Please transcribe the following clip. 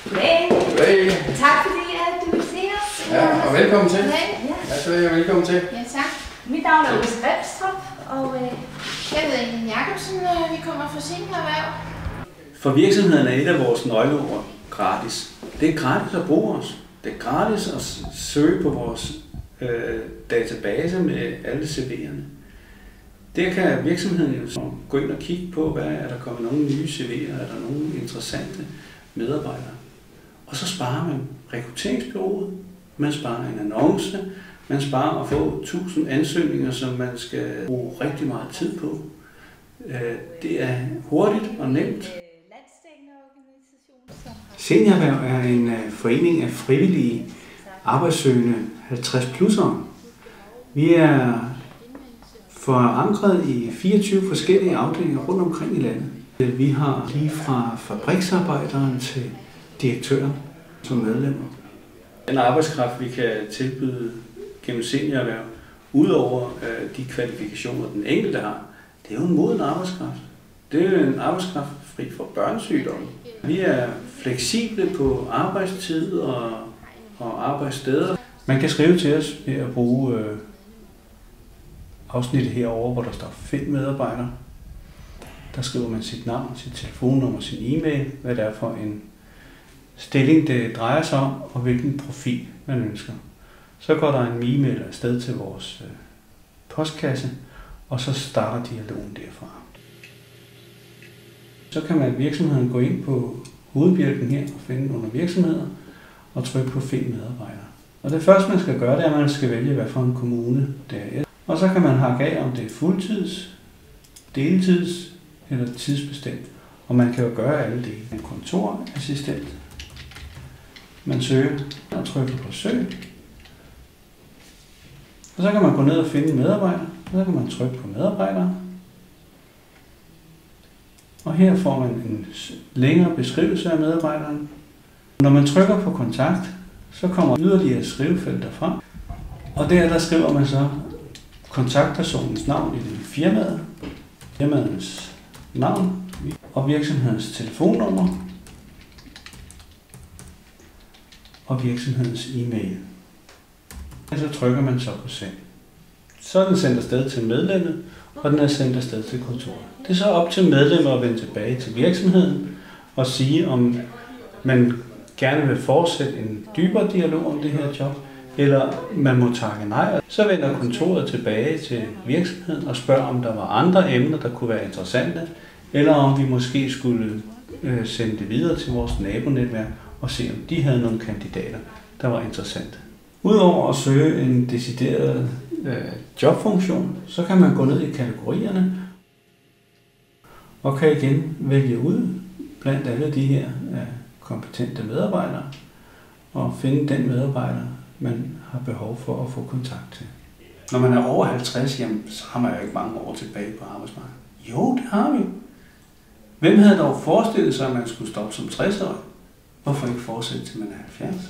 Goddag. Goddag. Tak fordi du vil se os. Ja, og velkommen til. Ja, så er jeg velkommen til. ja tak. Mit navn er Louise Grebstrup, og jeg hedder Ellen Jacobsen, og vi kommer fra Seniorerhverv. For virksomheden er et af vores nøgleord gratis. Det er gratis at bruge os. Det er gratis at søge på vores database med alle CV'erne. Der kan virksomheden jo gå ind og kigge på, hvad er der kommet nogle nye CV'er, er der nogle interessante medarbejdere. Og så sparer man rekrutteringsbureauet, man sparer en annonce, man sparer at få 1000 ansøgninger, som man skal bruge rigtig meget tid på. Det er hurtigt og nemt. Seniorerhverv er en forening af frivillige arbejdssøgende 50+'ere. Vi er forankret i 24 forskellige afdelinger rundt omkring i landet. Vi har lige fra fabriksarbejderen til direktøren som medlemmer. Den arbejdskraft, vi kan tilbyde gennem seniorerhverv, udover de kvalifikationer, den enkelte har, det er jo en moden arbejdskraft. Det er jo en arbejdskraft fri for børnesygdomme. Vi er fleksible på arbejdstid og arbejdssteder. Man kan skrive til os ved at bruge afsnittet herovre, hvor der står find medarbejdere. Der skriver man sit navn, sit telefonnummer, sin e-mail, hvad det er for en stilling, det drejer sig om, og hvilken profil man ønsker. Så går der en e-mail afsted til vores postkasse, og så starter dialogen derfra. Så kan man virksomheden gå ind på hovedbjælken her og finde under virksomheder og trykke på find medarbejdere. Og det første man skal gøre, det er, at man skal vælge, hvad for en kommune det er. Og så kan man hakke af, om det er fuldtids, deltids eller tidsbestemt. Og man kan jo gøre alle dele. En kontorassistent. Man søger og trykker på søg. Og så kan man gå ned og finde en medarbejder. Og så kan man trykke på medarbejdere. Og her får man en længere beskrivelse af medarbejderen. Når man trykker på kontakt, så kommer yderligere skrivefelter frem. Og der skriver man så kontaktpersonens navn i firmaet, firmaets navn og virksomhedens telefonnummer og virksomhedens e-mail. Og så trykker man så på send. Så er den sendt afsted til medlemmet, og den er sendt afsted til kontoret. Det er så op til medlemmer at vende tilbage til virksomheden og sige, om man gerne vil fortsætte en dybere dialog om det her job, eller man må takke nej. Så vender kontoret tilbage til virksomheden og spørger, om der var andre emner, der kunne være interessante, eller om vi måske skulle sende det videre til vores nabonetværk og se, om de havde nogle kandidater, der var interessante. Udover at søge en decideret jobfunktion, så kan man gå ned i kategorierne og kan igen vælge ud blandt alle de her kompetente medarbejdere og finde den medarbejder, man har behov for at få kontakt til. Når man er over 50, jamen, så har man jo ikke mange år tilbage på arbejdsmarkedet. Jo, det har vi. Hvem havde dog forestillet sig, at man skulle stoppe som 60-årig? Hvorfor ikke fortsætte til man er 70?